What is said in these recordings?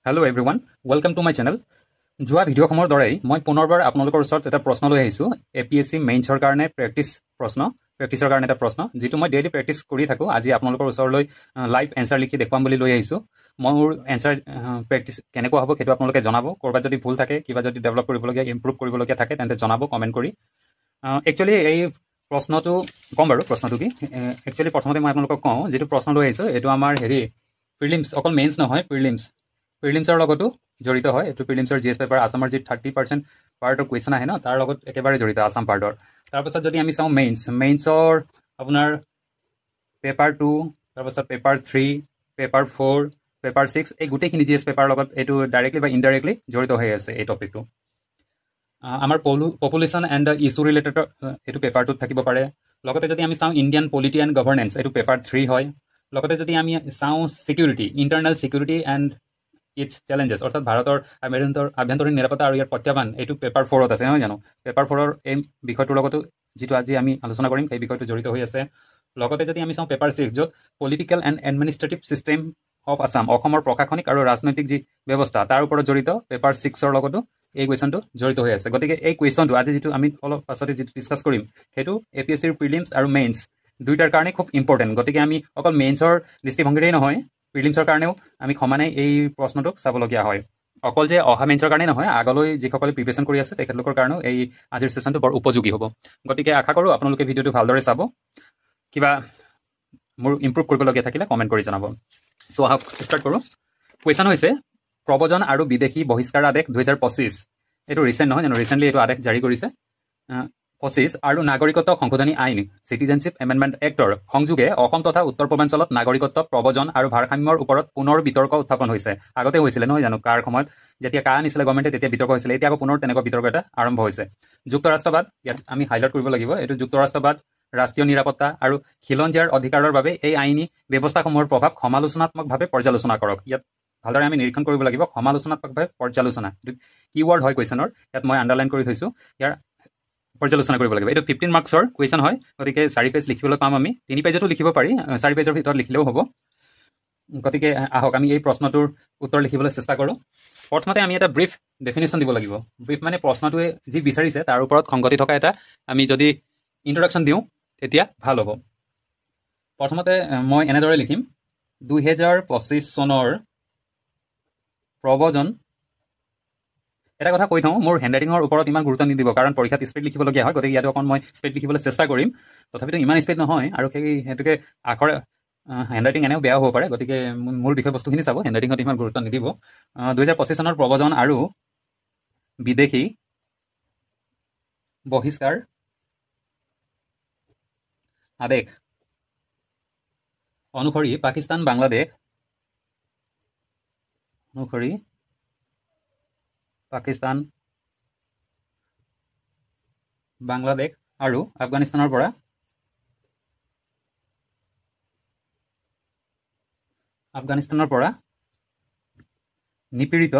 Hello everyone, welcome to my channel. যোৱা ভিডিঅ'সমূহৰ দৰেই মই পুনৰবাৰ আপোনালোকৰ ওচৰত এটা প্ৰশ্ন লৈ আহিছোঁ এপিএছচি মেইনছৰ কাৰণে প্ৰেক্টিছৰ কাৰণে এটা প্ৰশ্ন যিটো মই ডেইলি প্ৰেক্টিছ কৰি থাকোঁ। আজি আপোনালোকৰ ওচৰলৈ লাইভ এনচাৰ লিখি দেখুৱাম বুলি লৈ আহিছোঁ। মোৰ এনচাৰ প্ৰেক্টিছ কেনেকুৱা হ'ব সেইটো আপোনালোকে জনাব। ক'ৰবাত যদি ভুল থাকে, কিবা যদি ডেভেলপ কৰিবলগীয়া, ইম্প্ৰুভ কৰিবলগীয়া থাকে তেন্তে জনাব কমেণ্ট কৰি। একচুৱেলি এই প্ৰশ্নটো ক'ম বাৰু, প্ৰশ্নটো কি একচুৱেলি প্ৰথমতে মই আপোনালোকক কওঁ যিটো প্ৰশ্ন লৈ আহিছোঁ এইটো আমাৰ প্ৰিলিমছ, অকল মেইনছ নহয়, প্ৰিলিমছৰ লগতো জড়িত হয়। এইটো প্ৰিলিমছৰ জিএছ পেপাৰ আছামৰ যি 30% পাৰ্টৰ কুৱেশ্যন আহে ন, তাৰ লগত একেবাৰে জড়িত আছাম পাৰ্টৰ। তাৰপাছত যদি আমি চাওঁ মেইনছৰ আপোনাৰ পেপাৰ 2, তাৰপাছত পেপাৰ 3, পেপাৰ 4, পেপাৰ 6, এই গোটেইখিনি জিএছ পেপাৰৰ লগত এইটো ডাইৰেক্টলি বা ইনডাইৰেক্টলি জড়িত হৈ আছে এই টপিকটো। আমাৰ পপুলেশ্যন এণ্ড ইছ্যু ৰিলেটেড এইটো পেপাৰটোত থাকিব পাৰে। লগতে যদি আমি চাওঁ ইণ্ডিয়ান পলিটি এণ্ড গভৰ্নেন্স, এইটো পেপাৰ 3 হয়। লগতে যদি আমি চাওঁ security, internal security and its challenges, অৰ্থাৎ ভাৰতৰ আভ্যন্তৰীণ নিৰাপত্তা আৰু ইয়াৰ প্ৰত্যাহ্বান, এইটো পেপাৰ 4ত আছে নহয় জানো। পেপাৰ 4ৰ এই বিষয়টোৰ লগতো যিটো আজি আমি আলোচনা কৰিম সেই বিষয়টো জড়িত হৈ আছে। লগতে যদি আমি চাওঁ পেপাৰ 6, য'ত political and administrative system of Assam, অসমৰ প্ৰশাসনিক আৰু ৰাজনৈতিক যি ব্যৱস্থা তাৰ ওপৰত জড়িত পেপাৰ 6ৰ লগতো এই কুৱেশ্যনটো জড়িত হৈ আছে। গতিকে এই কুৱেশ্যনটো আজি যিটো আমি অলপ পাছতে যিটো ডিছকাছ কৰিম সেইটো এপিএছচিৰ প্ৰিলিমছ আৰু মেইনছ দুয়োটাৰ কাৰণে খুব ইম্পৰ্টেণ্ট। গতিকে আমি অকল মেইনছৰ দৃষ্টিভংগীৰেই নহয়, প্ৰিলিমছৰ কাৰণেও আমি সমানে এই প্ৰশ্নটোক চাবলগীয়া হয়। অকল যে অহা মেইনছৰ কাৰণেই নহয়, আগলৈ যিসকলে প্ৰিপেৰেশ্যন কৰি আছে তেখেতলোকৰ কাৰণেও এই আজিৰ ছেশ্যনটো বৰ উপযোগী হ'ব। গতিকে আশা কৰোঁ আপোনালোকে ভিডিঅ'টো ভালদৰে চাব। কিবা মোৰ ইম্প্ৰুভ কৰিবলগীয়া থাকিলে কমেণ্ট কৰি জনাব। চ' আহক ষ্টাৰ্ট কৰোঁ। কুৱেশ্যন হৈছে প্ৰব্ৰজন আৰু বিদেশী বহিষ্কাৰ আদেশ 2025, এইটো ৰিচেণ্ট নহয় জানো, ৰিচেণ্টলি এইটো আদেশ জাৰি কৰিছে 25, আৰু নাগৰিকত্ব সংশোধনী আইন চিটিজেনশ্বিপ এমেণ্ডমেণ্ট এক্টৰ সংযোগে অসম তথা উত্তৰ পূৰ্বাঞ্চলত নাগৰিকত্ব প্ৰব্ৰজন আৰু ভাৰসাম্যৰ ওপৰত পুনৰ বিতৰ্ক উত্থাপন হৈছে। আগতে হৈছিলে নহয় জানো, কাৰ সময়ত যেতিয়া আনিছিলে গভৰ্ণমেণ্টে তেতিয়া বিতৰ্ক হৈছিলে, এতিয়া আকৌ পুনৰ তেনেকুৱা বিতৰ্ক এটা আৰম্ভ হৈছে। যুক্তৰাষ্ট্ৰবাদ, ইয়াত আমি হাইলাইট কৰিব লাগিব, এইটো যুক্তৰাষ্ট্ৰবাদ, ৰাষ্ট্ৰীয় নিৰাপত্তা আৰু খিলঞ্জীয়াৰ অধিকাৰৰ বাবে এই আইনী ব্যৱস্থাসমূহৰ প্ৰভাৱ সমালোচনাত্মকভাৱে পৰ্যালোচনা কৰক। ইয়াত ভালদৰে আমি নিৰীক্ষণ কৰিব লাগিব, সমালোচনাত্মকভাৱে পৰ্যালোচনা কিৱৰ্ড হয় কুৱেশ্যনৰ, ইয়াত মই আণ্ডাৰলাইন কৰি থৈছোঁ। ইয়াৰ পৰ্যালোচনা কৰিব লাগিব। এইটো 15 মাৰ্কছৰ কুৱেশ্যন হয়, গতিকে 4 পেজ লিখিবলৈ পাম আমি। 3 পেজতো লিখিব পাৰি, 4 পেজৰ ভিতৰত লিখিলেও হ'ব। গতিকে আহক আমি এই প্ৰশ্নটোৰ উত্তৰ লিখিবলৈ চেষ্টা কৰোঁ। প্ৰথমতে আমি এটা ব্ৰিফ ডেফিনেশ্যন দিব লাগিব। ব্ৰিফ মানে প্ৰশ্নটোৱে যি বিচাৰিছে তাৰ ওপৰত সংগতি থকা এটা আমি যদি ইন্ট্ৰডাকশ্যন দিওঁ তেতিয়া ভাল হ'ব। প্ৰথমতে মই এনেদৰে লিখিম, 2025 চনৰ প্ৰব্ৰজন। এটা কথা কৈ থওঁ, মোৰ হেণ্ডৰাইটিঙৰ ওপৰত ইমান গুৰুত্ব নিদিব, কাৰণ পৰীক্ষাত স্পীড লিখিবলগীয়া হয়। গতিকে ইয়াতো অকণ মই স্পীড লিখিবলৈ চেষ্টা কৰিম, তথাপিতো ইমান স্পীড নহয়। আৰু সেইটোকে আখৰ হেণ্ডৰাইটিং এনেও বেয়াও হ'ব পাৰে, গতিকে মূল বিষয়বস্তুখিনি চাব, হেণ্ডৰাইটিঙত ইমান গুৰুত্ব নিদিব। 2025 চনৰ প্ৰব্ৰজন আৰু বিদেশী বহিষ্কাৰ আদেশ অনুসৰি পাকিস্তান বাংলাদেশ আৰু আফগানিস্তানৰ পৰা নিপীড়িত,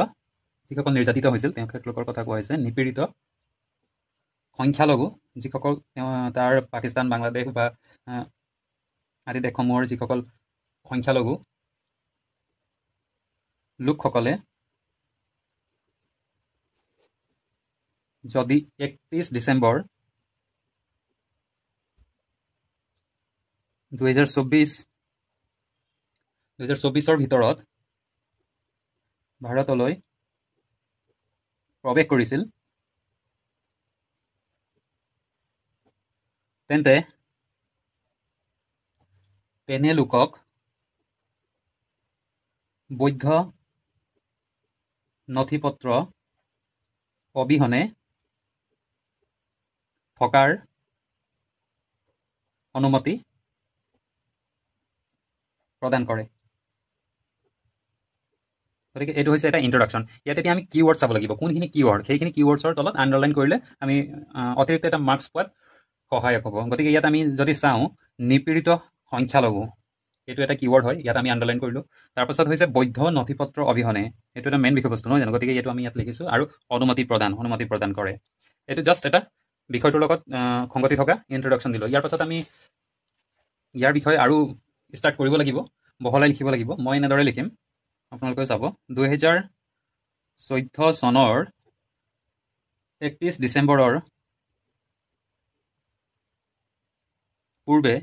যিসকল নিৰ্যাতিত হৈছিল তেখেতলোকৰ কথা কোৱা হৈছে, নিপীড়িত সংখ্যালঘু, যিসকল তাৰ পাকিস্তান, বাংলাদেশ বা আদি দেশসমূহৰ যিসকল সংখ্যালঘু লোকসকলে যদি 31 ডিচেম্বৰ 2024 ভিতৰত ভাৰতলৈ প্ৰৱেশ কৰিছিল তেন্তে তেনে লোকক বৈধ নথি-পত্ৰ অবিহনে থকাৰ অনুমতি প্ৰদান কৰে। গতিকে এইটো হৈছে এটা ইন্ট্ৰডাকশ্যন। ইয়াত এতিয়া আমি কিৱৰ্ড চাব লাগিব, কোনখিনি কিৱৰ্ড, সেইখিনি কিৱৰ্ডছৰ তলত আণ্ডাৰলাইন কৰিলে আমি অতিৰিক্ত এটা মাৰ্কছ পোৱাত সহায়ক হ'ব। গতিকে ইয়াত আমি যদি চাওঁ নিপীড়িত সংখ্যালঘু, এইটো এটা কিৱৰ্ড হয়, ইয়াত আমি আণ্ডাৰলাইন কৰিলোঁ। তাৰপাছত হৈছে বৈধ নথি-পত্ৰ অবিহনে, এইটো এটা মেইন বিষয়বস্তু নহয় জানো, গতিকে এইটো আমি ইয়াত লিখিছোঁ। আৰু অনুমতি প্ৰদান কৰে। এইটো জাষ্ট এটা বিষয়টোৰ লগত সংগতি থকা ইন্ট্ৰডাকশ্যন দিলোঁ। ইয়াৰ পাছত আমি ইয়াৰ বিষয়ে আৰু ষ্টাৰ্ট কৰিব লাগিব, বহলাই লিখিব লাগিব। মই এনেদৰে লিখিম, আপোনালোকে চাব 2014 চনৰ 31 ডিচেম্বৰৰ পূৰ্বে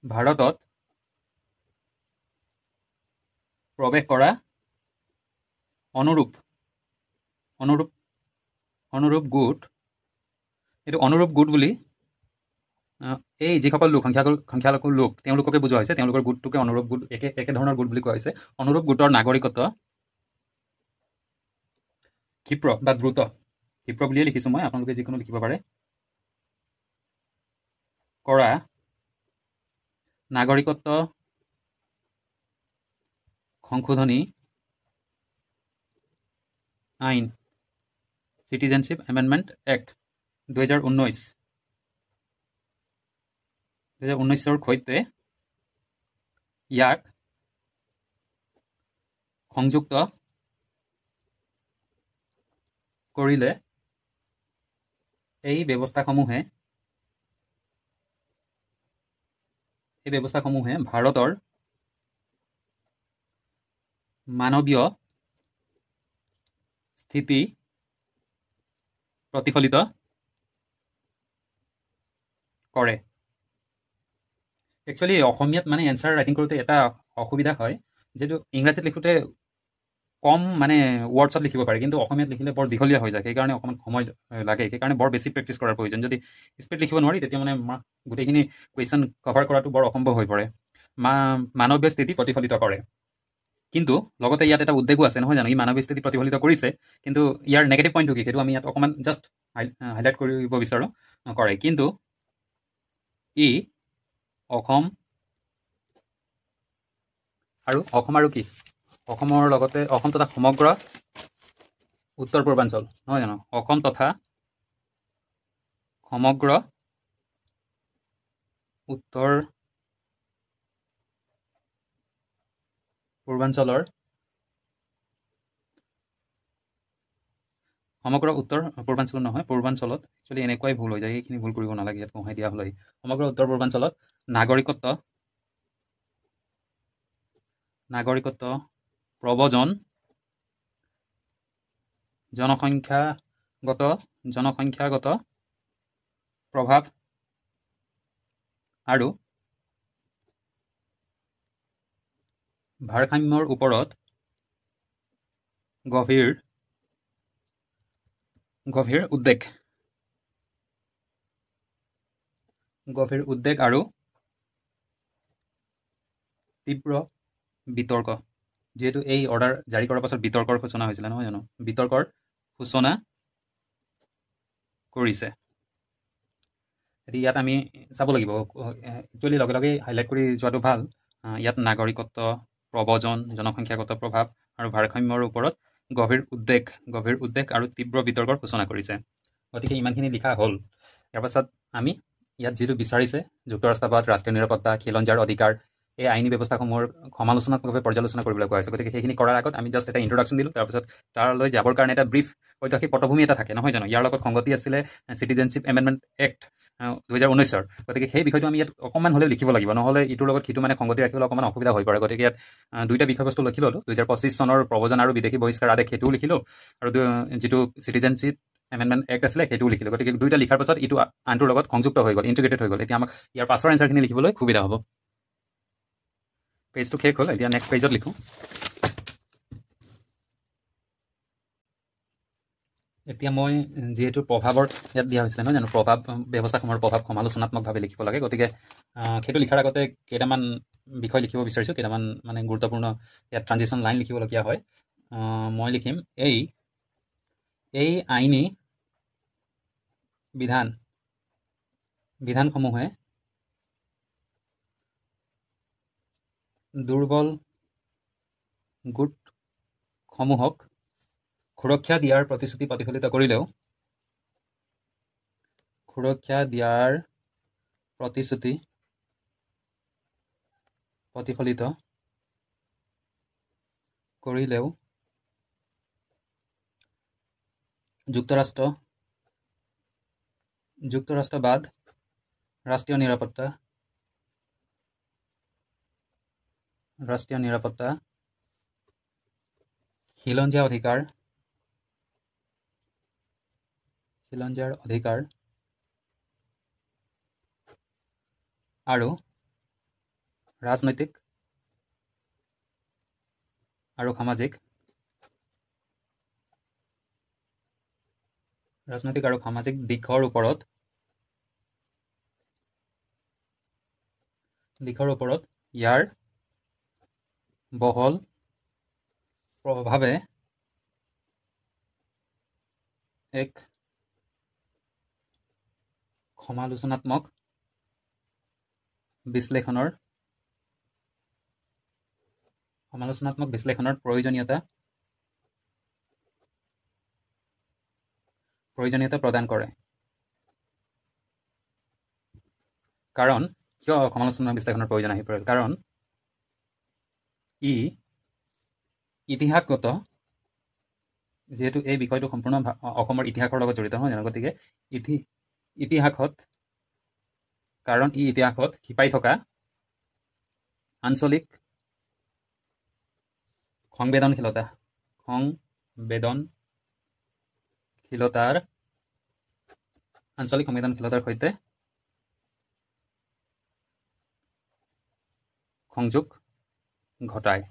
ভাৰতত প্ৰৱেশ কৰা অনুৰূপ গোট, এইটো অনুৰূপ গোট বুলি এই যিসকল লোক সংখ্যালঘু লোক তেওঁলোককে বুজোৱা হৈছে, তেওঁলোকৰ গোটটোকে অনুৰূপ গোট, একে ধৰণৰ গোট বুলি কোৱা হৈছে। অনুৰূপ গোটৰ নাগৰিকত্ব ক্ষিপ্ৰ বা দ্ৰুত, ক্ষিপ্ৰ বুলিয়ে লিখিছোঁ মই, আপোনালোকে যিকোনো লিখিব পাৰে, কৰা নাগৰিকত্ব সংশোধনী আইন, চিটিজেনশ্বিপ এমেণ্ডমেণ্ট এক্ট 2019ৰ সৈতে ইয়াক সংযুক্ত কৰিলে এই ব্যৱস্থাসমূহে ভাৰতৰ মানৱীয় স্থিতি প্ৰতিফলিত কৰে। একচুৱেলি অসমীয়াত মানে এনচাৰ ৰাইটিং কৰোঁতে এটা অসুবিধা হয়, যিহেতু ইংৰাজীত লিখোঁতে কম মানে ৱৰ্ডছত লিখিব পাৰে, কিন্তু অসমীয়াত লিখিলে বৰ দীঘলীয়া হৈ যায়, সেইকাৰণে অকণমান সময় লাগে, সেইকাৰণে বৰ বেছি প্ৰেক্টিছ কৰাৰ প্ৰয়োজন। যদি স্পীড লিখিব নোৱাৰি তেতিয়া মানে গোটেইখিনি কুৱেশ্যন কভাৰ কৰাটো বৰ অসম্ভৱ হৈ পৰে। মানৱীয় স্থিতি প্ৰতিফলিত কৰে, কিন্তু লগতে ইয়াত এটা উদ্বেগো আছে, নহয় জানো? ই মানৱীয় স্থিতি প্ৰতিফলিত কৰিছে, কিন্তু ইয়াৰ নেগেটিভ পইণ্টটো কি সেইটো আমি ইয়াত অকণমান জাষ্ট হাইলাইট কৰিব বিচাৰোঁ। কৰে, কিন্তু ই অসম আৰু কি অসমৰ লগতে অসম তথা সমগ্ৰ উত্তৰ পূৰ্বাঞ্চল, নহয় জানো? অসম তথা সমগ্ৰ উত্তৰ পূৰ্বাঞ্চলৰ নহয়, পূৰ্বাঞ্চলত একচুৱেলি এনেকুৱাই ভুল হৈ যায়, এইখিনি ভুল কৰিব নালাগে, ইয়াত কমাই দিয়া হ'লে। সমগ্ৰ উত্তৰ পূৰ্বাঞ্চলত নাগৰিকত্ব প্ৰব্ৰজন, জনসংখ্যাগত প্ৰভাৱ আৰু ভাৰসাম্যৰ ওপৰত গভীৰ উদ্বেগ আৰু তীব্ৰ বিতৰ্ক, যিহেতু এই অৰ্ডাৰ জাৰি কৰাৰ পাছত বিতৰ্কৰ সূচনা হৈছিলে, নহয় জানো? বিতৰ্কৰ সূচনা কৰিছে। এতিয়া ইয়াত আমি চাব লাগিব, একচুৱেলি লগে লগে হাইলাইট কৰি যোৱাটো ভাল। ইয়াত নাগৰিকত্ব প্ৰব্ৰজন, জনসংখ্যাগত প্ৰভাৱ আৰু ভাৰসাম্যৰ ওপৰত গভীৰ উদ্বেগ আৰু তীব্ৰ বিতৰ্কৰ সূচনা কৰিছে। গতিকে ইমানখিনি লিখা হ'ল। ইয়াৰ পাছত আমি ইয়াত যিটো বিচাৰিছে যুক্তৰাষ্ট্ৰবাদ, ৰাষ্ট্ৰীয় নিৰাপত্তা, খিলঞ্জীয়াৰ অধিকাৰ, এই আইনী ব্যৱস্থাসমূহৰ সমালোচনাত্মকভাৱে পৰ্যালোচনা কৰিবলৈ কোৱা হৈছে। গতিকে সেইখিনি কৰাৰ আগত আমি জাষ্ট এটা ইন্ট্ৰডাকশ্যন দিলোঁ, তাৰপিছত তাৰলৈ যাবৰ কাৰণে এটা ব্ৰিফ ঐতিহাসিক পটভূমি এটা থাকে, নহয় জানো? ইয়াৰ লগত সংগতি আছিলে চিটিজেনশ্বিপ এমেণ্ডমেণ্ট এক্ট 2019ৰ। গতিকে সেই বিষয়টো আমি ইয়াত অকণমান হ'লেও লিখিব লাগিব, নহ'লে ইটোৰ লগত সিটো মানে সংগতি ৰাখিবলৈ অকণমান অসুবিধা হৈ পৰে। গতিকে ইয়াত দুইটা বিষয়বস্তু লিখি ল'লোঁ। 2025 চনৰ প্ৰব্ৰজন আৰু বিদেশী বহিষ্কাৰ আদেশ সেইটোও লিখিলোঁ, আৰু যিটো চিটিজেনশ্বিপ এমেণ্ডমেণ্ট এক্ট আছিলে সেইটোও লিখিলোঁ। গতিকে দুইটা লিখাৰ পাছত ইটো আনটোৰ লগত সংযুক্ত হৈ গ'ল, ইণ্টিগ্ৰেটেড হৈ গ'ল। এতিয়া আমাক ইয়াৰ পাছৰ এনচাৰখিনি লিখিবলৈ সুবিধা হ'ব। পেজটো শেষ হ'ল, এতিয়া নেক্সট পেজত লিখোঁ। এতিয়া মই যিহেতু প্ৰভাৱৰ ইয়াত দিয়া হৈছিলে, নহয় জানো? ব্যৱস্থাসমূহৰ প্ৰভাৱ সমালোচনাত্মকভাৱে লিখিব লাগে। গতিকে সেইটো লিখাৰ আগতে কেইটামান বিষয় লিখিব বিচাৰিছোঁ, কেইটামান মানে গুৰুত্বপূৰ্ণ ইয়াত ট্ৰানজিশ্যন লাইন লিখিবলগীয়া হয়। মই লিখিম, এই আইনী বিধানসমূহে দুৰ্বল গোটসমূহক সুৰক্ষা দিয়াৰ প্ৰতিশ্ৰুতি প্ৰতিফলিত কৰিলেও যুক্তৰাষ্ট্ৰবাদ, ৰাষ্ট্ৰীয় নিৰাপত্তা ৰাষ্ট্ৰীয় নিৰাপত্তা খিলঞ্জীয়াৰ অধিকাৰ আৰু ৰাজনৈতিক আৰু সামাজিক দিশৰ ওপৰত ইয়াৰ বহল প্ৰভাৱে এক সমালোচনাত্মক বিশ্লেষণৰ প্ৰয়োজনীয়তা প্ৰদান কৰে। কাৰণ কিয় সমালোচনাত্মক বিশ্লেষণৰ প্ৰয়োজন আহি পৰে? কাৰণ ই ইতিহাসগত, যিহেতু এই বিষয়টো সম্পূৰ্ণ অসমৰ ইতিহাসৰ লগত জড়িত নহয় জানো, গতিকে ইতিহাসত শিপাই থকা আঞ্চলিক সংবেদনশীলতাৰ সৈতে সংযোগ ঘটায়।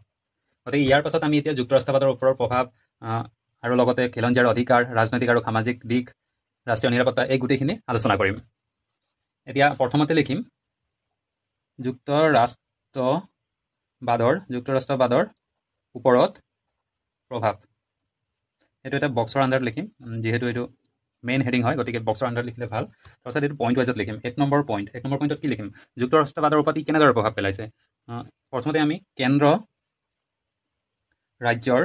গতিকে ইয়াৰ পাছত আমি এতিয়া যুক্তৰাষ্ট্ৰবাদৰ ওপৰৰ প্ৰভাৱ আৰু লগতে খিলঞ্জীয়াৰ অধিকাৰ, ৰাজনৈতিক আৰু সামাজিক দিশ, ৰাষ্ট্ৰীয় নিৰাপত্তা, এই গোটেইখিনি আলোচনা কৰিম। এতিয়া প্ৰথমতে লিখিম যুক্তৰাষ্ট্ৰবাদৰ ওপৰত প্ৰভাৱ। এইটো এটা বক্সৰ আণ্ডাৰত লিখিম, যিহেতু এইটো মেইন হেডিং হয়, গতিকে বক্সৰ আণ্ডাৰত লিখিলে ভাল। তাৰপিছত এইটো পইণ্ট ৱাইজত লিখিম। 1 নম্বৰ পইণ্টত কি লিখিম? যুক্তৰাষ্ট্ৰবাদৰ ওপৰত ই কেনেদৰে প্ৰভাৱ পেলাইছে। প্ৰথমতে আমি কেন্দ্ৰ ৰাজ্যৰ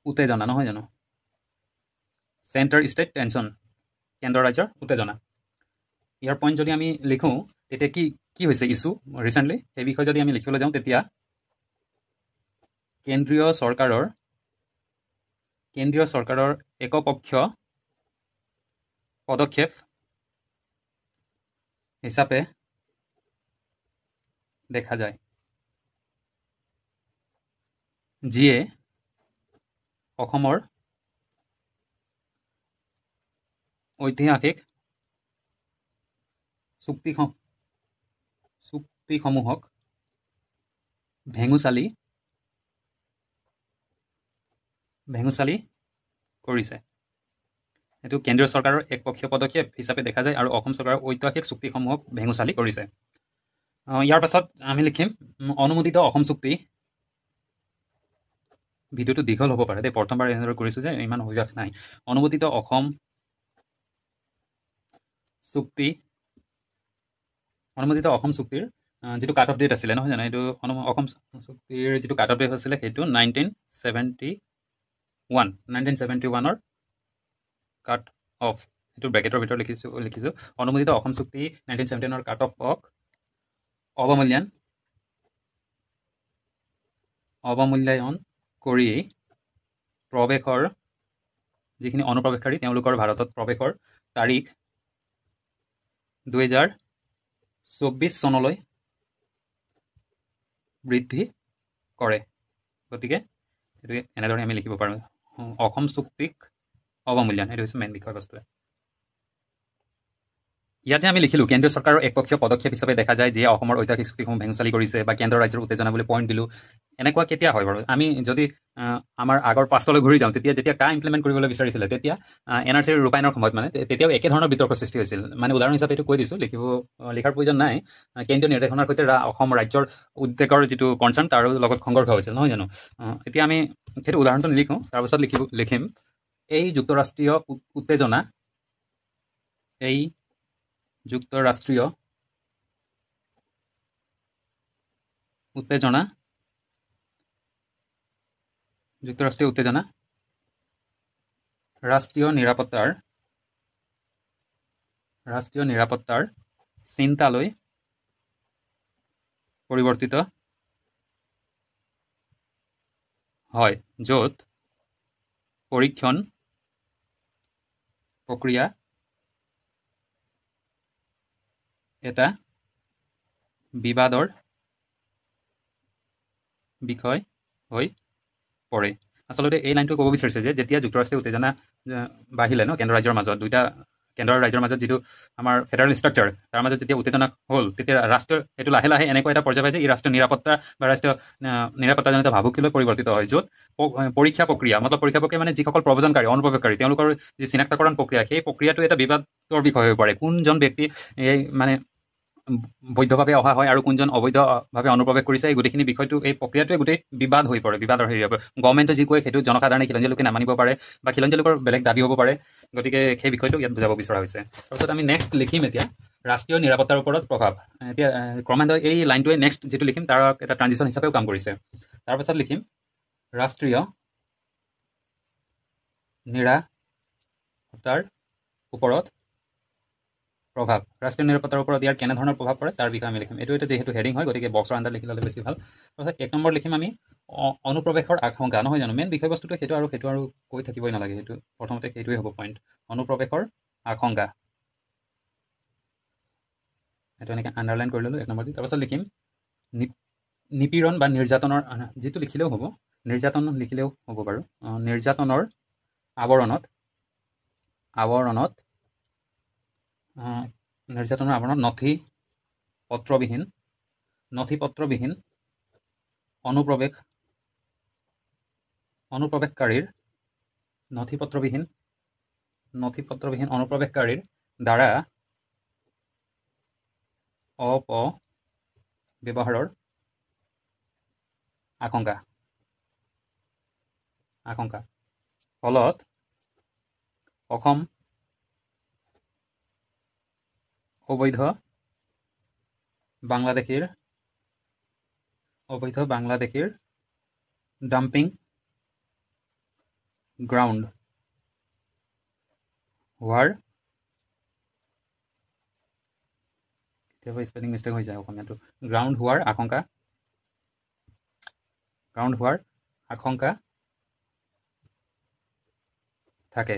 উত্তেজনা, নহয় জানো, চেণ্টাৰ ষ্টেট টেনশ্যন, কেন্দ্ৰ ৰাজ্যৰ উত্তেজনা, ইয়াৰ পইণ্ট যদি আমি লিখোঁ তেতিয়া কি হৈছে ইছ্যু ৰিচেণ্টলি, সেই বিষয়ে যদি আমি লিখিবলৈ যাওঁ তেতিয়া কেন্দ্ৰীয় চৰকাৰৰ একপক্ষীয় পদক্ষেপ হিচাপে দেখা যায়, যিয়ে অসমৰ ঐতিহাসিক চুক্তিসমূহক ভেঙুচালি কৰিছে। এইটো কেন্দ্ৰীয় চৰকাৰৰ একপক্ষীয় পদক্ষেপ হিচাপে দেখা যায় আৰু অসম চৰকাৰৰ ঐতিহাসিক চুক্তিসমূহক ভেঙুচালি কৰিছে। ইয়াৰ পাছত আমি লিখিম অনুমোদিত অসম চুক্তি। ভিডিঅ'টো দীঘল হ'ব পাৰে দেই, প্ৰথমবাৰ এনেদৰে কৰিছোঁ যে ইমান অভ্যাস নাই। অনুমোদিত অসম চুক্তিৰ যিটো কাট অফ ডেট আছিলে, নহয় জানো, এইটো অসম চুক্তিৰ যিটো কাট অফ ডেট আছিলে সেইটো 1971ৰ কাট অফ, সেইটো ব্ৰেকেটৰ ভিতৰত লিখিছোঁ। অনুমোদিত অসম চুক্তি 1971ৰ কাট অফক অৱমূল্যায়ন কৰি প্ৰৱেশৰ যিখিনি অনুপ্ৰৱেশকাৰী তেওঁলোকৰ ভাৰতত প্ৰৱেশৰ তাৰিখ 2024 চনলৈ বৃদ্ধি কৰে। গতিকে এইটো এনেদৰে আমি লিখিব পাৰোঁ, অসম চুক্তিক অৱমূল্যায়ন, এইটো হৈছে মেইন বিষয়বস্তু। ইয়াত যে আমি লিখিলোঁ কেন্দ্ৰীয় চৰকাৰৰ একপক্ষীয় পদক্ষেপ হিচাপে দেখা যায়, যিয়ে অসমৰ ঐতিহাসিক চুক্তিসমূহ ভেঙুচালি কৰিছে বা কেন্দ্ৰ ৰাজ্যৰ উত্তেজনা বুলি পইণ্ট দিলোঁ। এনেকুৱা কেতিয়া হয় বাৰু? আমি যদি আমাৰ আগৰ পাষ্টলৈ ঘূৰি যাওঁ, যেতিয়া কা ইমপ্লিমেণ্ট কৰিবলৈ বিচাৰিছিলে, তেতিয়া NRCৰ ৰূপায়ণৰ সময়ত মানে তেতিয়াও একেধৰণৰ বিতৰ্ক সৃষ্টি হৈছিল। মানে উদাহৰণ হিচাপে এইটো কৈ দিছোঁ, লিখাৰ প্ৰয়োজন নাই। কেন্দ্ৰীয় নিৰ্দেশনাৰ সৈতে অসম ৰাজ্যৰ উদ্বেগৰ যিটো কনচাৰ্ণ তাৰ লগত সংঘৰ্ষ হৈছিল, নহয় জানো। এতিয়া আমি সেইটো উদাহৰণটো নিলিখোঁ, তাৰপাছত লিখিম এই যুক্তৰাষ্ট্ৰীয় উত্তেজনা যুক্তৰাষ্ট্ৰীয় উত্তেজনা ৰাষ্ট্ৰীয় নিৰাপত্তাৰ চিন্তালৈ পৰিৱৰ্তিত হয়, য'ত পৰীক্ষণ প্ৰক্ৰিয়া এটা বিবাদৰ বিষয় হৈ পৰে। আচলতে এই লাইনটো ক'ব বিচাৰিছে যে যেতিয়া যুক্তৰাষ্ট্ৰীয় উত্তেজনা বাঢ়িলে ন কেন্দ্ৰ ৰাজ্যৰ মাজত, দুইটা কেন্দ্ৰ ৰাজ্যৰ মাজত যিটো আমাৰ ফেডাৰেল ষ্ট্ৰাকচাৰ, তাৰ মাজত যেতিয়া উত্তেজনা হ'ল, তেতিয়া ৰাষ্ট্ৰীয় এইটো লাহে লাহে এনেকুৱা এটা পৰ্যায় পায় যে ই ৰাষ্ট্ৰীয় নিৰাপত্তা বা ৰাষ্ট্ৰীয় নিৰাপত্তাজনিত ভাবুকিলৈ পৰিৱৰ্তিত হয়, য'ত পৰীক্ষা প্ৰক্ৰিয়া মানে যিসকল প্ৰব্ৰজনকাৰী, অনুপ্ৰৱেশকাৰী, তেওঁলোকৰ যি চিনাক্তকৰণ প্ৰক্ৰিয়া, সেই প্ৰক্ৰিয়াটো এটা বিবাদৰ বিষয় হৈ পৰে। কোনজন ব্যক্তি এই মানে বৈধভাৱে অহা হয় আৰু কোনজন অবৈধভাৱে অনুপ্ৰৱেশ কৰিছে, এই গোটেইখিনি বিষয়টো, এই প্ৰক্ৰিয়াটোৱে গোটেই বিবাদ হৈ পৰে, বিবাদৰ হেৰি হ'ব। গভৰ্ণমেণ্টে যি কয় সেইটো জনসাধাৰণে খিলঞ্জীয়া লোকে নামানিব পাৰে বা খিলঞ্জীয়া লোকৰ বেলেগ দাবী হ'ব পাৰে। গতিকে সেই বিষয়টো ইয়াত বুজাব বিচৰা হৈছে। তাৰপিছত আমি নেক্সট লিখিম এতিয়া ৰাষ্ট্ৰীয় নিৰাপত্তাৰ ওপৰত প্ৰভাৱ। এতিয়া ক্ৰমান্বয়ে এই লাইনটোৱে নেক্সট যিটো লিখিম তাৰ এটা ট্ৰানজিশ্যন হিচাপেও কাম কৰিছে। তাৰপাছত লিখিম ৰাষ্ট্ৰীয় নিৰাপত্তাৰ ওপৰত প্ৰভাৱ। ৰাষ্ট্ৰীয় নিৰাপত্তাৰ ওপৰত ইয়াৰ কেনেধৰণৰ প্ৰভাৱ পৰে তাৰ বিষয়ে আমি লিখিম। এইটো এটা যিহেতু হেডিং হয়, গতিকে বক্সৰ আণ্ডাৰ লিখি ল'লে বেছি ভাল। তাৰপিছত 1 নম্বৰ লিখিম আমি অনুপ্ৰৱেশৰ আশংকা। নহয় জানো, মেইন বিষয়বস্তুটো সেইটো আৰু কৈ থাকিবই নালাগে, সেইটো প্ৰথমতে সেইটোৱে হ'ব পইণ্ট, অনুপ্ৰৱেশৰ আশংকা। সেইটো এনেকৈ আণ্ডাৰলাইন কৰি ল'লোঁ 1 নম্বৰ দি। তাৰপাছত লিখিম নিপীড়ন বা নিৰ্যাতনৰ, যিটো লিখিলেও হ'ব, নিৰ্যাতন লিখিলেও হ'ব বাৰু, নিৰ্যাতনৰ আৱৰণত নথিপত্ৰবিহীন অনুপ্ৰৱেশকাৰীৰ দ্বাৰা অপব্যৱহাৰৰ আশংকা। ফলত অসম অবৈধ বাংলাদেশীৰ ডাম্পিং গ্ৰাউণ্ড হোৱাৰ, কেতিয়াবা স্পেলিং মিষ্টেক হৈ যায় অসমীয়াটো, গ্ৰাউণ্ড হোৱাৰ আশংকা থাকে।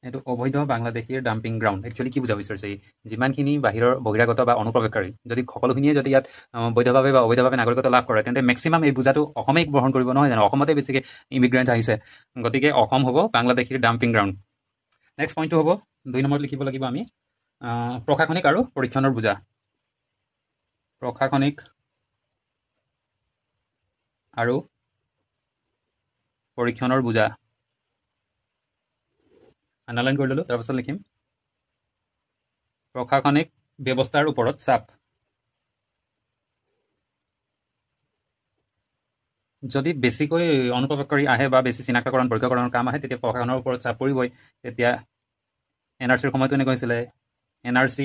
এইটো অবৈধ বাংলাদেশীৰ ডাম্পিং গ্ৰাউণ্ড একচুৱেলি কি বুজা বিচাৰিছে, যিমানখিনি বহিৰাগত বা অনুপ্ৰৱেশকাৰী যদি সকলোখিনিয়ে যদি ইয়াত বৈধভাৱে বা অবৈধভাৱে নাগৰিকত্ব লাভ কৰে, তেন্তে মেক্সিমাম এই বুজাটো অসমেই গ্ৰহণ কৰিব, নহয় জানো, অসমতে বেছিকৈ ইমিগ্ৰেণ্ট আহিছে। গতিকে অসম হ'ব বাংলাদেশীৰ ডাম্পিং গ্ৰাউণ্ড। নেক্সট পইণ্টটো হ'ব 2 নম্বৰত লিখিব লাগিব আমি প্ৰশাসনিক আৰু পৰীক্ষণৰ বুজা। প্ৰশাসনিক আৰু পৰীক্ষণৰ বুজা আণ্ডাৰলাইন কৰি ল'লোঁ। তাৰপাছত লিখিম প্ৰশাসনিক ব্যৱস্থাৰ ওপৰত চাপ। যদি বেছিকৈ অনুপ্ৰৱেশকাৰী আহে বা বেছি চিনাক্তকৰণ পৰীক্ষাকৰণৰ কাম আহে, তেতিয়া প্ৰশাসনৰ ওপৰত চাপ পৰিবই। তেতিয়া NRCৰ সময়টো এনেকৈ হৈছিলে, NRC,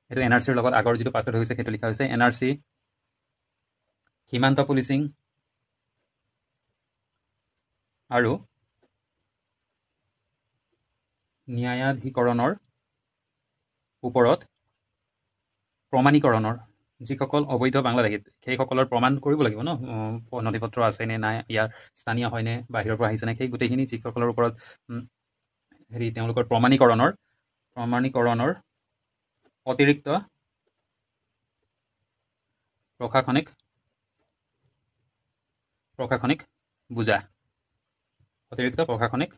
সেইটো NRCৰ লগত আগৰ যিটো পাছত হৈছে সেইটো লিখা হৈছে, NRC সীমান্ত পুলিচিং আৰু ন্যায়াধিকৰণৰ ওপৰত প্ৰমাণীকৰণৰ, যিসকল অবৈধ বাংলাদেশীত সেইসকলৰ প্ৰমাণ কৰিব লাগিব ন, নথিপত্ৰ আছেনে নাই, ইয়াৰ স্থানীয় হয়নে, বাহিৰৰ পৰা আহিছেনে, সেই গোটেইখিনি যিসকলৰ ওপৰত তেওঁলোকৰ প্ৰমাণীকৰণৰ অতিৰিক্ত প্ৰশাসনিক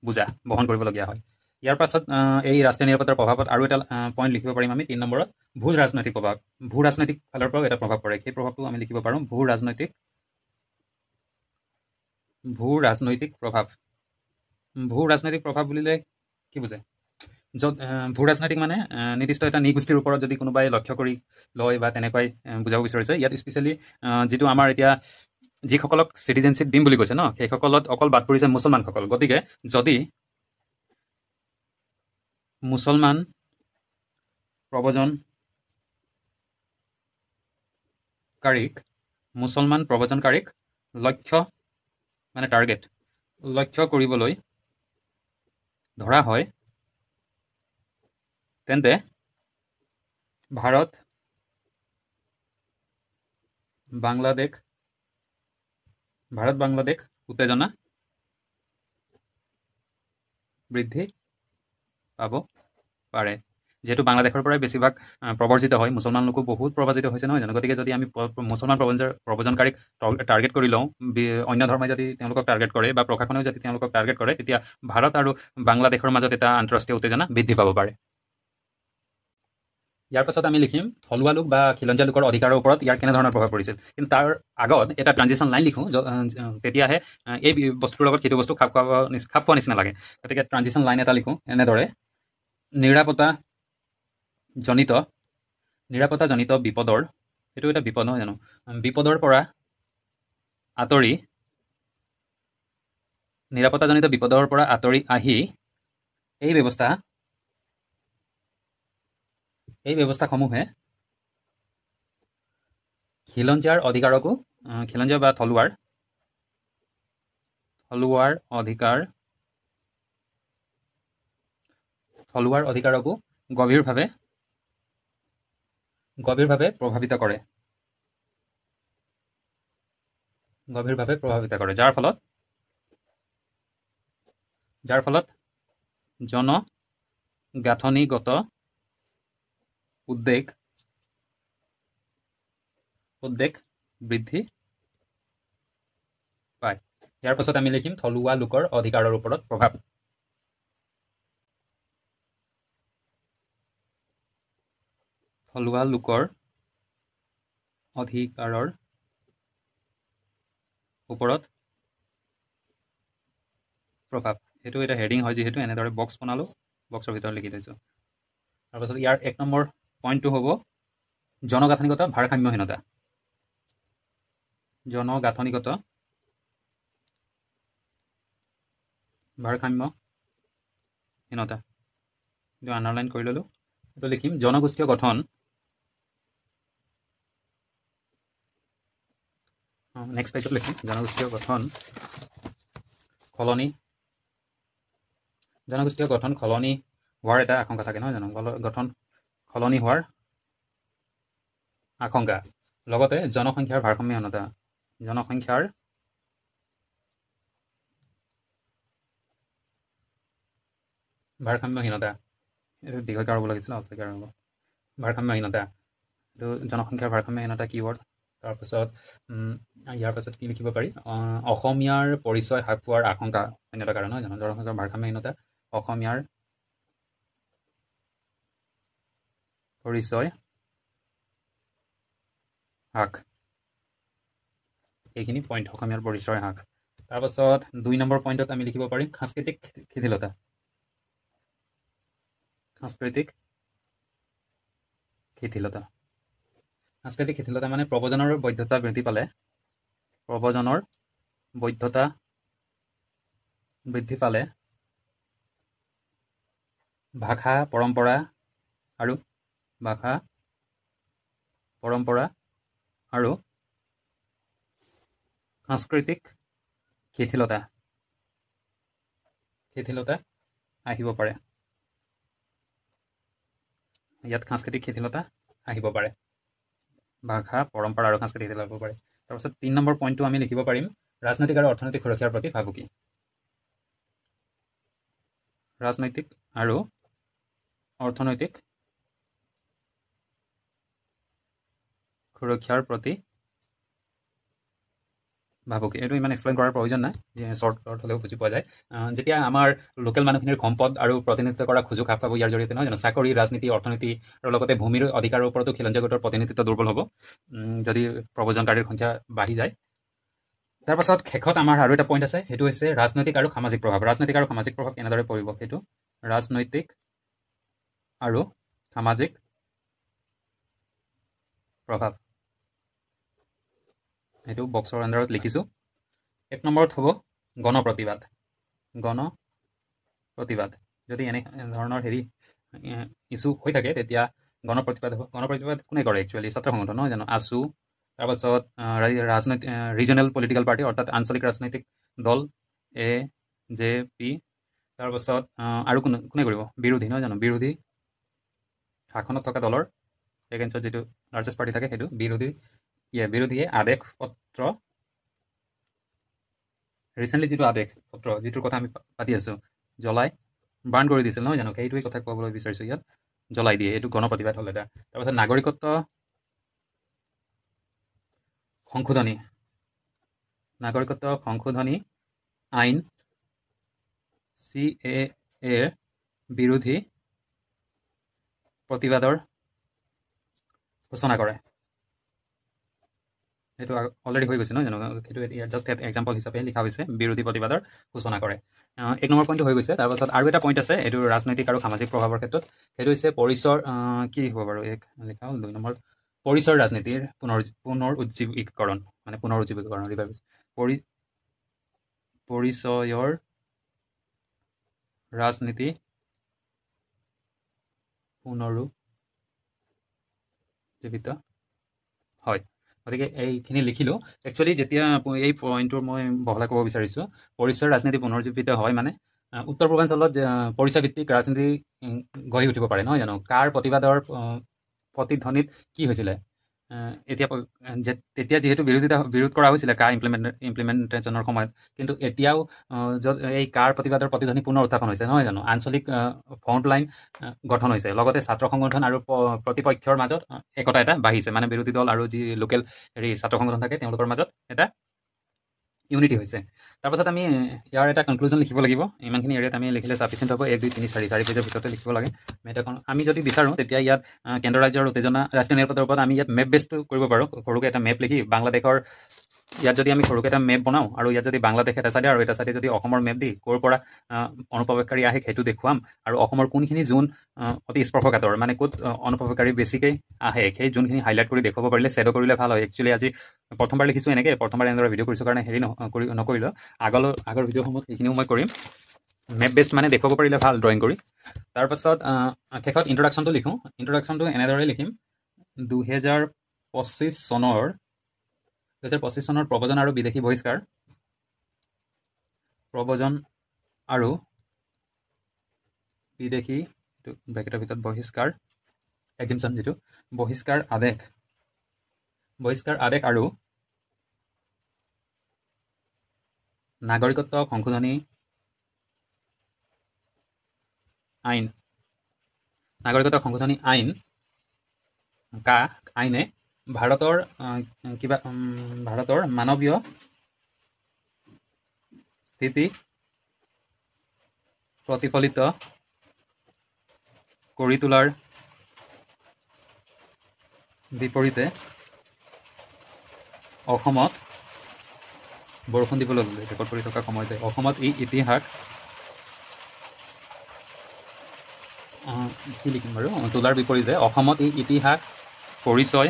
বুজা বহন কৰিবলগীয়া হয়। ইয়াৰ পাছত এই ৰাষ্ট্ৰীয় নিৰাপত্তাৰ প্ৰভাৱত আৰু এটা পইণ্ট লিখিব পাৰিম আমি 3 নম্বৰত, ভূ ৰাজনৈতিক প্ৰভাৱ। ভূ ৰাজনৈতিক ফালৰ পৰাও এটা প্ৰভাৱ পৰে, সেই প্ৰভাৱটো আমি লিখিব পাৰোঁ ভূ ৰাজনৈতিক প্ৰভাৱ বুলিলে কি বুজে, য'ত ভূ ৰাজনৈতিক মানে নিৰ্দিষ্ট এটা নৃগোষ্ঠীৰ ওপৰত যদি কোনোবাই লক্ষ্য কৰি লয় বা তেনেকুৱাই বুজাব বিচাৰিছে। ইয়াত স্পেচিয়েলি যিটো আমাৰ এতিয়া যিসকলক চিটিজেনশ্বিপ দিম বুলি কৈছে ন, সেইসকলত অকল বাদ পৰিছে মুছলমানসকল। গতিকে যদি মুছলমান প্ৰব্ৰজনকাৰীক লক্ষ্য কৰিবলৈ ধৰা হয়, তেন্তে ভাৰত বাংলাদেশ উত্তেজনা বৃদ্ধি পাব পাৰে। যেহেতু বাংলাদেশৰ পৰাই বেছিভাগ প্ৰৱৰ্জিত হয়, মুছলমান লোকো বহুত প্ৰব্ৰজিত হৈছে নহয় জানো। গতিকে যদি আমি মুছলমান প্ৰব্ৰজনকাৰীক টাৰ্গেট কৰি লওঁ, অন্য ধৰ্মই যদি তেওঁলোকক টাৰ্গেট কৰে বা প্ৰশাসনেও যদি তেওঁলোকক টাৰ্গেট কৰে, তেতিয়া ভাৰত আৰু বাংলাদেশৰ মাজত এটা আন্তঃৰাষ্ট্ৰীয় উত্তেজনা বৃদ্ধি পাব পাৰে। ইয়াৰ পাছত আমি লিখিম থলুৱা লোক বা খিলঞ্জীয়া লোকৰ অধিকাৰৰ ওপৰত ইয়াৰ কেনেধৰণৰ প্ৰভাৱ পৰিছিল। কিন্তু তাৰ আগত এটা ট্ৰানজিশ্যন লাইন লিখোঁ, তেতিয়াহে এই বস্তুটোৰ লগত সেইটো বস্তু খাপ খোৱা নিচিনা লাগে। গতিকে ট্ৰানজিশ্যন লাইন এটা লিখোঁ এনেদৰে: নিৰাপত্তাজনিত বিপদৰ, এইটো এটা বিপদ নহয় জানো, বিপদৰ পৰা আঁতৰি নিৰাপত্তাজনিত বিপদৰ পৰা আঁতৰি আহি এই ব্যৱস্থাসমূহে খিলঞ্জীয়াৰ অধিকাৰকো, খিলঞ্জীয়া বা থলুৱাৰ অধিকাৰকো গভীৰভাৱে প্ৰভাৱিত কৰে, যাৰ ফলত জনগাঁথনিগত উদ্বেগ বৃদ্ধি পায়। ইয়াৰ পাছত আমি লিখিম থলুৱা লোকৰ অধিকাৰৰ ওপৰত প্ৰভাৱ। থলুৱা লোকৰ অধিকাৰৰ ওপৰত প্ৰভাৱ, এইটো এটা হেডিং হয় যিহেতু এনেদৰে বক্স বনালোঁ, বক্সৰ ভিতৰত লিখি থৈছোঁ। তাৰপাছত ইয়াৰ 1 নম্বৰ পইণ্টটো হ'ব জনগাঁথনিগত ভাৰসাম্যহীনতা। এইটো আণ্ডাৰলাইন কৰি ল'লোঁ। এইটো লিখিম জনগোষ্ঠীয় গঠন, নেক্সট পেজত লিখিম জনগোষ্ঠীয় গঠন সলনি হোৱাৰ এটা আশংকা থাকে নহয় জানো, গঠন সলনি হোৱাৰ আশংকা, লগতে জনসংখ্যাৰ ভাৰসাম্যহীনতা, এইটো দীঘলকাৰ হ'ব লাগিছিলে, অস্বীকাৰ হ'ব, ভাৰসাম্যহীনতা, এইটো জনসংখ্যাৰ ভাৰসাম্যহীনতা কিৱৰ্ড। তাৰপাছত ইয়াৰ পাছত কি লিখিব পাৰি, অসমীয়াৰ পৰিচয় হ্ৰাস পোৱাৰ আশংকা অন্যটা কাৰণ নহয় জানো, জনসংখ্যাৰ ভাৰসাম্যহীনতা, অসমীয়াৰ পৰিচয় হ্ৰাস, এইখিনি পইণ্ট, অসমীয়াৰ পৰিচয় হ্ৰাস। তাৰপাছত 2 নম্বৰ পইণ্টত আমি লিখিব পাৰিম সাংস্কৃতিক শিথিলতা। সাংস্কৃতিক শিথিলতা মানে প্ৰব্ৰজনৰ বৈধতা বৃদ্ধি পালে ভাষা পৰম্পৰা আৰু সাংস্কৃতিক শিথিলতা আহিব পাৰে। ইয়াত সাংস্কৃতিক শিথিলতা আহিব পাৰে, ভাষা পৰম্পৰা আৰু সাংস্কৃতিক শিথিলতা আহিব পাৰে। তাৰপাছত 3 নম্বৰ পইণ্টটো আমি লিখিব পাৰিম ৰাজনৈতিক আৰু অৰ্থনৈতিক সুৰক্ষাৰ প্ৰতি ভাবুকি। ৰাজনৈতিক আৰু অৰ্থনৈতিক সুৰক্ষাৰ প্ৰতি ভাবুকি, এইটো ইমান এক্সপ্লেইন কৰাৰ প্ৰয়োজন নাই, শ্বৰ্ট হ'লেও বুজি পোৱা যায়। যেতিয়া আমাৰ লোকেল মানুহখিনিৰ সম্পদ আৰু প্ৰতিনিধিত্ব কৰা সুযোগ হ্ৰাস পাব ইয়াৰ জৰিয়তে নহয় জানো, চাকৰি, ৰাজনীতি, অৰ্থনীতি আৰু লগতে ভূমিৰ অধিকাৰৰ ওপৰতো খিলঞ্জীয়া গোটৰ প্ৰতিনিধিত্ব দুৰ্বল হ'ব যদি প্ৰব্ৰজনকাৰীৰ সংখ্যা বাঢ়ি যায়। তাৰপাছত শেষত আমাৰ আৰু এটা পইণ্ট আছে, সেইটো হৈছে ৰাজনৈতিক আৰু সামাজিক প্ৰভাৱ। ৰাজনৈতিক আৰু সামাজিক প্ৰভাৱ কেনেদৰে পৰিব, সেইটো ৰাজনৈতিক আৰু সামাজিক প্ৰভাৱ, এইটো বক্সৰ আণ্ডাৰত লিখিছোঁ। 1 নম্বৰত হ'ব গণপ্ৰতিবাদ। যদি এনে ধৰণৰ ইছ্যু হৈ থাকে তেতিয়া গণপ্ৰতিবাদ হ'ব। গণপ্ৰতিবাদ কোনে কৰে একচুৱেলি, ছাত্ৰ সংগঠন নহয় জানো, আছু, তাৰপাছত ৰাজনৈতিক ৰিজনেল পলিটিকেল পাৰ্টি অৰ্থাৎ আঞ্চলিক ৰাজনৈতিক দল AJP, তাৰপাছত আৰু কোনে কৰিব, বিৰোধী নহয় জানো, বিৰোধী শাসনত থকা দলৰ এগেইনষ্টত যিটো লাৰ্জেষ্ট পাৰ্টি থাকে সেইটো বিৰোধীয়ে আদেশ পত্ৰ, ৰিচেণ্টলি যিটো আদেশ পত্ৰ যিটোৰ কথা আমি পাতি আছোঁ, জ্বলাই বাৰ্ণ কৰি দিছিল নহয় জানো, সেইটোৱে কথা ক'বলৈ বিচাৰিছোঁ ইয়াত। জ্বলাই দিয়ে, এইটো গণপ্ৰতিবাদ হ'ল এটা। তাৰপাছত নাগৰিকত্ব সংশোধনী আইন CAA বিৰোধী প্ৰতিবাদৰ ঘোষণা কৰে। সেইটো অলৰেডি হৈ গৈছে নহয় জানো, সেইটো জাষ্ট এক্সাম্পল হিচাপে লিখা হৈছে, বিৰোধী প্ৰতিবাদৰ সূচনা কৰে। 1 নম্বৰ পইণ্টটো হৈ গৈছে। তাৰপাছত আৰু এটা পইণ্ট আছে, এইটো ৰাজনৈতিক আৰু সামাজিক প্ৰভাৱৰ ক্ষেত্ৰত, সেইটো হৈছে পৰিচয়ৰ কি হ'ব বাৰু, এক লিখা হ'ল 2 নম্বৰ, পৰিচয়ৰ ৰাজনীতিৰ পুনৰুজ্জীৱিকৰণ, মানে পুনৰুজ্জীৱিকৰণ পৰিচয়ৰ ৰাজনীতি পুনৰুজ্জীৱিত হয়। গতিকে এইখিনি লিখিলোঁ। একচুৱেলি যেতিয়া এই পইণ্টটো মই বহলাই ক'ব বিচাৰিছোঁ, পৰিচয়ৰ ৰাজনীতি পুনৰুজ্জীৱিত হয় মানে উত্তৰ পূৰ্বাঞ্চলত পৰিচয়ভিত্তিক ৰাজনীতি গঢ়ি উঠিব পাৰে নহয় জানো। কাৰ প্ৰতিবাদৰ প্ৰতিধ্বনিত কি হৈছিলে, তেতিয়া যিহেতু বিৰোধ কৰা হৈছিলে কাৰ ইমপ্লিমেণ্টেশ্যনৰ সময়ত, কিন্তু এতিয়াও এই কাৰ প্ৰতিবাদৰ প্ৰতিধ্বনি পুনৰ উত্থাপন হৈছে নহয় জানো। আঞ্চলিক ফ্ৰণ্টলাইন গঠন হৈছে, লগতে ছাত্ৰ সংগঠন আৰু প্ৰতিপক্ষৰ মাজত একতা এটা বাঢ়িছে, মানে বিৰোধী দল আৰু যি লোকেল ছাত্ৰ সংগঠন থাকে তেওঁলোকৰ মাজত এটা ইউনিটি হৈছে। তাৰপাছত আমি ইয়াৰ এটা কনক্লুজন লিখিব লাগিব। ইমানখিনি এৰিয়াত আমি লিখিলে চাফিচিয়েণ্ট হ'ব। 1, 2, 3, 4 পেজৰ ভিতৰতে লিখিব লাগে। আমি যদি বিচাৰোঁ তেতিয়া ইয়াত কেন্দ্ৰ ৰাজ্যৰ উত্তেজনা, ৰাষ্ট্ৰীয় নিৰাপত্তাৰ ওপৰত আমি ইয়াত মেপ বেছটো কৰিব পাৰোঁ। সৰুকৈ এটা মেপ লিখি বাংলাদেশৰ ইয়াত যদি আমি সৰুকৈ এটা মেপ বনাওঁ আৰু ইয়াত যদি বাংলাদেশ এটা চাইডে আৰু এটা চাইডে যদি অসমৰ মেপ দি ক'ৰ পৰা অনুপ্ৰৱেশকাৰী আহে সেইটো দেখুৱাম, আৰু অসমৰ কোনখিনি জোন অতি স্পৰ্শকাতৰ, মানে ক'ত অনুপ্ৰৱেশকাৰী বেছিকৈ আহে সেই জোনখিনি হাইলাইট কৰি দেখুৱাব পাৰিলে, শ্বেডো কৰিলে ভাল হয়। একচুৱেলি আজি প্ৰথমবাৰ লিখিছোঁ এনেকৈ, প্ৰথমবাৰ এনেদৰে ভিডিঅ' কৰিছোঁ কাৰণে হেৰি নকৰিলোঁ। আগৰ ভিডিঅ'সমূহত সেইখিনিও মই কৰিম। মেপ বেষ্ট মানে দেখুৱাব পাৰিলে ভাল ড্ৰয়িং কৰি। তাৰপাছত শেষত ইন্ট্ৰডাকশ্যনটো লিখোঁ। ইন্ট্ৰডাকশ্যনটো এনেদৰে লিখিম, 2025 চনৰ প্ৰব্ৰজন আৰু বিদেশী বহিষ্কাৰ, ব্ৰেকেটৰ ভিতৰত বহিষ্কাৰ এক্সিমশ্যন, যিটো বহিষ্কাৰ আদেশ আৰু নাগৰিকত্ব সংশোধনী আইনে ভাৰতৰ মানৱীয় স্থিতি প্ৰতিফলিত কৰি তোলাৰ বিপৰীতে অসমত বৰষুণ দিবলৈ ল'লে। ৰেকৰ্ড কৰি থকা সময়তে অসমত এই ইতিহাস কি লিখিম বাৰু, তোলাৰ বিপৰীতে অসমত এই ইতিহাস পৰিচয়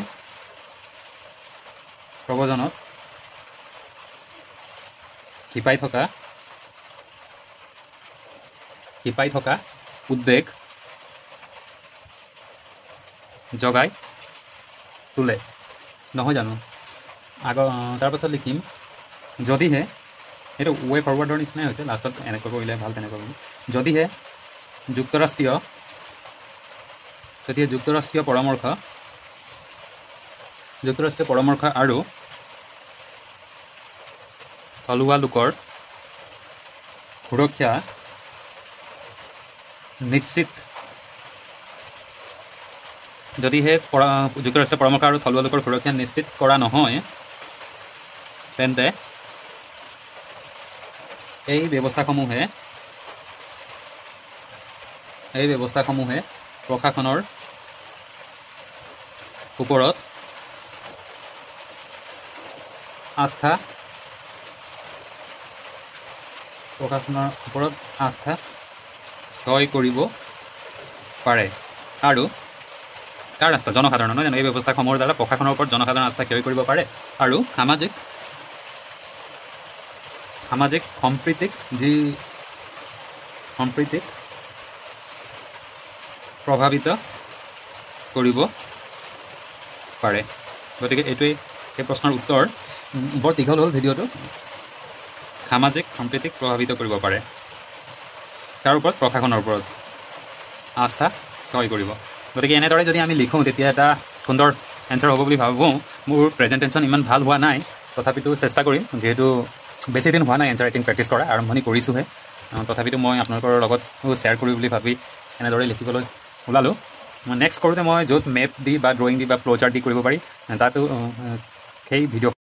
প্ৰব্ৰজনত শিপাই থকা উদ্বেগ জগাই তোলে নহয় জানো। তাৰপাছত লিখিম, যদিহে, এইটো ৱে ফৰৱাৰ্ডৰ নিচিনাই হৈছে, লাষ্টত এনেকৈ কৰিলে ভাল, তেনেকৈ কৰিম। যদিহে যুক্তৰাষ্ট্ৰীয় পৰামৰ্শ আৰু থলুৱা লোকৰ সুৰক্ষা নিশ্চিত, যদিহে যুক্তৰাষ্ট্ৰীয় পৰামৰ্শ আৰু থলুৱা লোকৰ সুৰক্ষা নিশ্চিত কৰা নহয়, তেন্তে এই ব্যৱস্থাসমূহে প্ৰশাসনৰ ওপৰত আস্থা ক্ষয় কৰিব পাৰে। আৰু কাৰ আস্থা? জনসাধাৰণৰ, নহয় জানো। এই ব্যৱস্থাসমূহৰ দ্বাৰা প্ৰশাসনৰ ওপৰত জনসাধাৰণৰ আস্থা ক্ষয় কৰিব পাৰে আৰু সামাজিক সম্প্ৰীতিক প্ৰভাৱিত কৰিব পাৰে। গতিকে এইটোৱেই সেই প্ৰশ্নৰ উত্তৰ। বৰ দীঘল হ'ল ভিডিঅ'টো। সামাজিক সম্প্ৰীতিক প্ৰভাৱিত কৰিব পাৰে, তাৰ ওপৰত প্ৰশাসনৰ ওপৰত আস্থা ক্ষয় কৰিব। গতিকে এনেদৰে যদি আমি লিখোঁ তেতিয়া এটা সুন্দৰ এনচাৰ হ'ব বুলি ভাবোঁ। মোৰ প্ৰেজেণ্টেশ্যন ইমান ভাল হোৱা নাই, তথাপিতো চেষ্টা কৰিম, যিহেতু বেছি দিন হোৱা নাই এনচাৰ ৰাইটিং প্ৰেক্টিছ কৰা, আৰম্ভণি কৰিছোঁহে। তথাপিতো মই আপোনালোকৰ লগত শ্বেয়াৰ কৰোঁ বুলি ভাবি এনেদৰে লিখিবলৈ ওলালোঁ। নেক্সট কৰোঁতে মই য'ত মেপ দি বা ড্ৰয়িং দি বা ফ্ল' চাৰ্ট দি কৰিব পাৰি তাতো সেই ভিডিঅ'